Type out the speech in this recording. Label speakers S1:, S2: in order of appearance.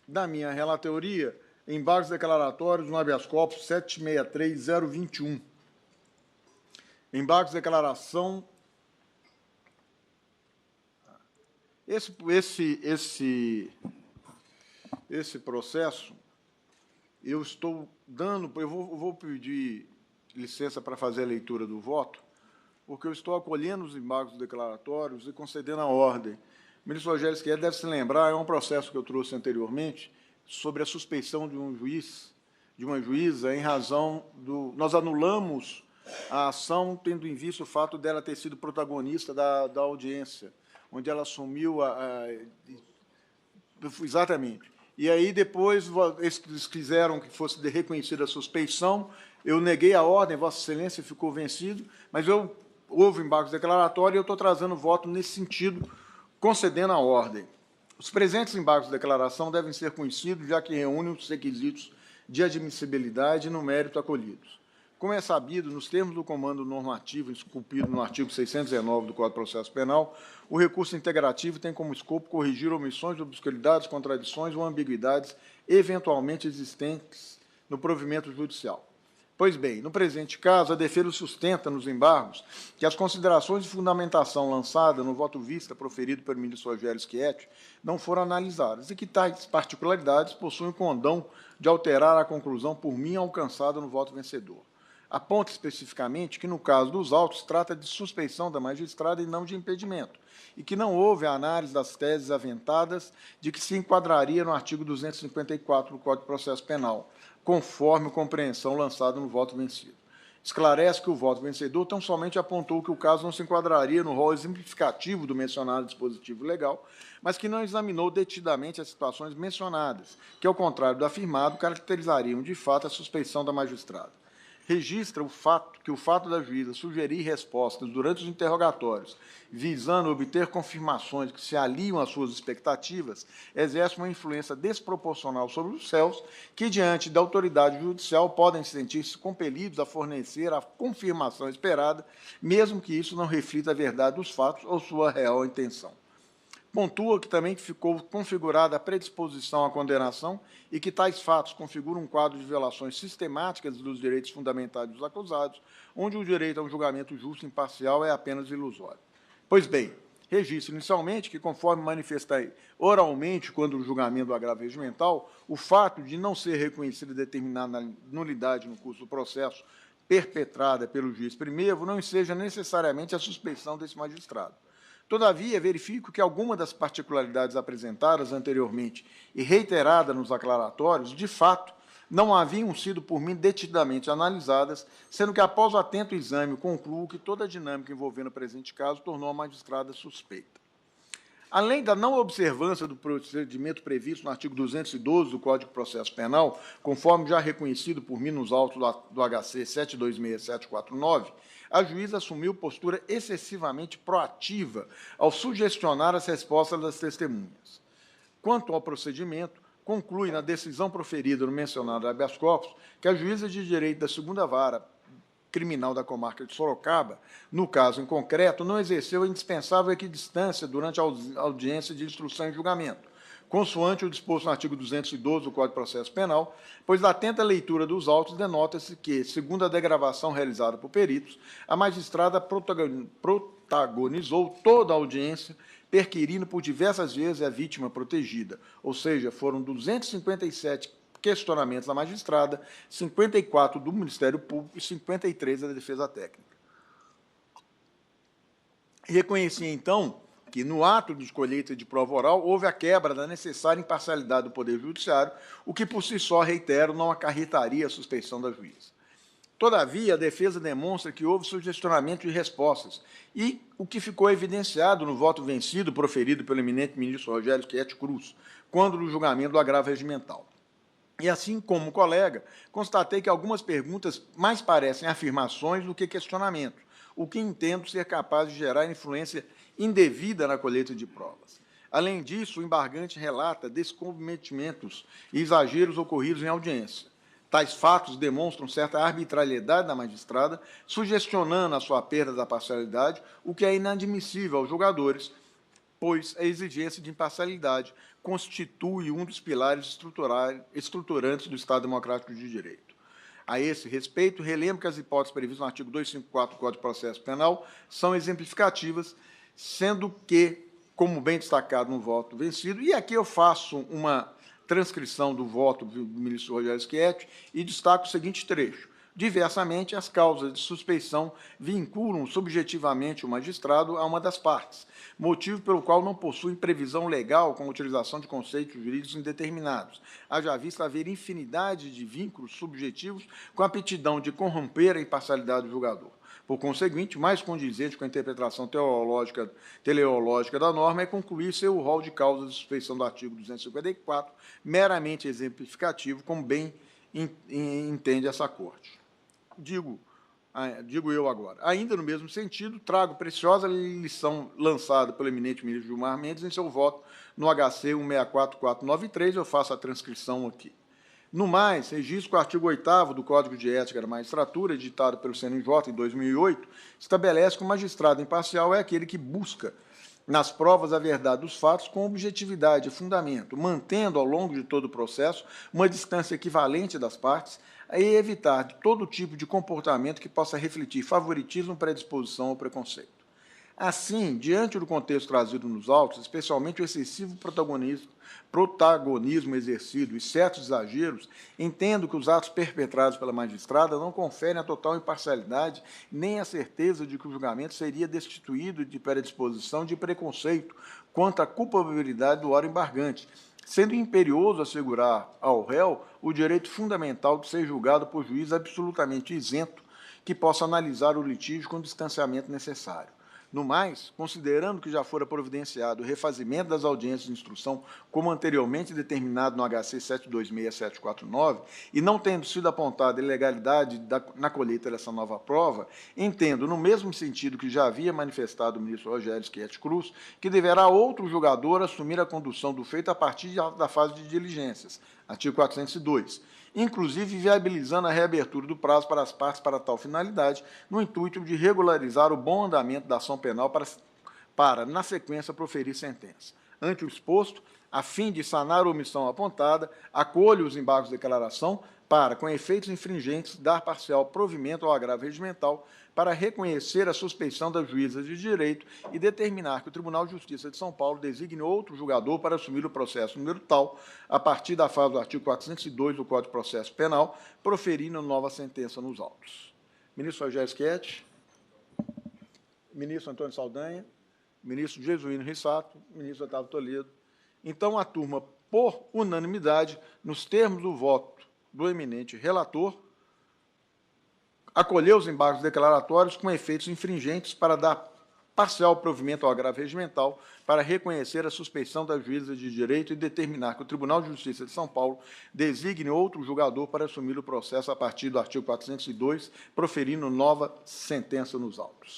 S1: da minha relatoria, embargos declaratórios no habeas corpus 763.021. Embargos de declaração. Esse processo, eu estou dando, eu vou pedir licença para fazer a leitura do voto, porque eu estou acolhendo os embargos declaratórios e concedendo a ordem. O ministro Rogério Schietti deve se lembrar, é um processo que eu trouxe anteriormente, sobre a suspeição de um juiz, de uma juíza, em razão do... Nós anulamos a ação, tendo em vista o fato dela ter sido protagonista da audiência, onde ela assumiu exatamente. E aí, depois, eles quiseram que fosse reconhecida a suspeição, eu neguei a ordem, Vossa Excelência ficou vencido, mas houve embargos declaratórios e eu estou trazendo voto nesse sentido, concedendo a ordem. Os presentes embargos de declaração devem ser conhecidos, já que reúnem os requisitos de admissibilidade e no mérito acolhidos. Como é sabido, nos termos do comando normativo esculpido no artigo 619 do Código de Processo Penal, o recurso integrativo tem como escopo corrigir omissões, obscuridades, contradições ou ambiguidades eventualmente existentes no provimento judicial. Pois bem, no presente caso, a defesa sustenta nos embargos que as considerações de fundamentação lançadas no voto vista proferido pelo ministro Rogério Schietti não foram analisadas e que tais particularidades possuem condão de alterar a conclusão por mim alcançada no voto vencedor. Aponta especificamente que, no caso dos autos, trata de suspeição da magistrada e não de impedimento, e que não houve a análise das teses aventadas de que se enquadraria no artigo 254 do Código de Processo Penal, conforme compreensão lançada no voto vencido. Esclarece que o voto vencedor tão somente apontou que o caso não se enquadraria no rol exemplificativo do mencionado dispositivo legal, mas que não examinou detidamente as situações mencionadas, que, ao contrário do afirmado, caracterizariam de fato a suspeição da magistrada. Registra que o fato da juíza sugerir respostas durante os interrogatórios, visando obter confirmações que se aliam às suas expectativas, exerce uma influência desproporcional sobre os réus, que, diante da autoridade judicial, podem sentir-se compelidos a fornecer a confirmação esperada, mesmo que isso não reflita a verdade dos fatos ou sua real intenção. Pontua que também ficou configurada a predisposição à condenação e que tais fatos configuram um quadro de violações sistemáticas dos direitos fundamentais dos acusados, onde o direito a um julgamento justo e imparcial é apenas ilusório. Pois bem, registro inicialmente que, conforme manifestei oralmente quando o julgamento do agravo regimental, o fato de não ser reconhecida determinada nulidade no curso do processo perpetrada pelo juiz primeiro não seja necessariamente a suspeição desse magistrado. Todavia, verifico que algumas das particularidades apresentadas anteriormente e reiteradas nos aclaratórios, de fato, não haviam sido por mim detidamente analisadas, sendo que, após o atento exame, concluo que toda a dinâmica envolvendo o presente caso tornou a magistrada suspeita. Além da não observância do procedimento previsto no artigo 212 do Código de Processo Penal, conforme já reconhecido por mim nos autos do HC 726749, a juíza assumiu postura excessivamente proativa ao sugestionar as respostas das testemunhas. Quanto ao procedimento, conclui na decisão proferida no mencionado habeas corpus que a juíza de direito da 2ª Vara Criminal da comarca de Sorocaba, no caso em concreto, não exerceu a indispensável equidistância durante a audiência de instrução e julgamento, consoante o disposto no artigo 212 do Código de Processo Penal, pois da atenta leitura dos autos denota-se que, segundo a degravação realizada por peritos, a magistrada protagonizou toda a audiência, perquirindo por diversas vezes a vítima protegida, ou seja, foram 257 questionamentos da magistrada, 54 do Ministério Público e 53 da Defesa Técnica. Reconheci, então, que, no ato de colheita de prova oral, houve a quebra da necessária imparcialidade do Poder Judiciário, o que, por si só, reitero, não acarretaria a suspeição da juíza. Todavia, a defesa demonstra que houve sugestionamento de respostas e o que ficou evidenciado no voto vencido proferido pelo eminente ministro Rogério Schietti Cruz, quando no julgamento do agravo regimental. E, assim como o colega, constatei que algumas perguntas mais parecem afirmações do que questionamentos, o que entendo ser capaz de gerar influência indevida na colheita de provas. Além disso, o embargante relata descomprometimentos e exageros ocorridos em audiência. Tais fatos demonstram certa arbitrariedade da magistrada, sugestionando a sua perda da parcialidade, o que é inadmissível aos julgadores, pois a exigência de imparcialidade constitui um dos pilares estruturantes do Estado Democrático de Direito. A esse respeito, relembro que as hipóteses previstas no artigo 254 do Código de Processo Penal são exemplificativas, sendo que, como bem destacado no voto vencido, e aqui eu faço uma transcrição do voto do ministro Rogério Schietti e destaco o seguinte trecho. Diversamente, as causas de suspeição vinculam subjetivamente o magistrado a uma das partes, motivo pelo qual não possui previsão legal com a utilização de conceitos jurídicos indeterminados, haja vista haver infinidade de vínculos subjetivos com a aptidão de corromper a imparcialidade do julgador. Por conseguinte, mais condizente com a interpretação teleológica da norma é concluir seu rol de causas de suspeição do artigo 254, meramente exemplificativo, como bem entende essa Corte. Digo eu agora. Ainda no mesmo sentido, trago preciosa lição lançada pelo eminente ministro Gilmar Mendes em seu voto no HC 164493, eu faço a transcrição aqui. No mais, registro que o artigo 8º do Código de Ética da Magistratura, editado pelo CNJ em 2008, estabelece que o magistrado imparcial é aquele que busca nas provas a verdade dos fatos com objetividade e fundamento, mantendo ao longo de todo o processo uma distância equivalente das partes e evitar de todo tipo de comportamento que possa refletir favoritismo, predisposição ou preconceito. Assim, diante do contexto trazido nos autos, especialmente o excessivo protagonismo exercido e certos exageros, entendo que os atos perpetrados pela magistrada não conferem a total imparcialidade nem a certeza de que o julgamento seria destituído de predisposição de preconceito quanto à culpabilidade do ora embargante, sendo imperioso assegurar ao réu o direito fundamental de ser julgado por juiz absolutamente isento que possa analisar o litígio com o distanciamento necessário. No mais, considerando que já fora providenciado o refazimento das audiências de instrução, como anteriormente determinado no HC 726749, e não tendo sido apontada ilegalidade na colheita dessa nova prova, entendo, no mesmo sentido que já havia manifestado o ministro Rogério Schietti Cruz, que deverá outro julgador assumir a condução do feito a partir da fase de diligências, artigo 402, inclusive viabilizando a reabertura do prazo para as partes para tal finalidade, no intuito de regularizar o bom andamento da ação penal para na sequência, proferir sentença. Ante o exposto, a fim de sanar a omissão apontada, acolho os embargos de declaração para, com efeitos infringentes, dar parcial provimento ao agravo regimental para reconhecer a suspeição das juízas de direito e determinar que o Tribunal de Justiça de São Paulo designe outro julgador para assumir o processo número tal, a partir da fase do artigo 402 do Código de Processo Penal, proferindo nova sentença nos autos. Ministro Rogério Schietti, ministro Antônio Saldanha, ministro Jesuíno Rissato, ministro Otávio Toledo. Então, a turma, por unanimidade, nos termos do voto do eminente relator, acolheu os embargos declaratórios com efeitos infringentes para dar parcial provimento ao agravo regimental para reconhecer a suspeição das juízas de direito e determinar que o Tribunal de Justiça de São Paulo designe outro julgador para assumir o processo a partir do artigo 402, proferindo nova sentença nos autos.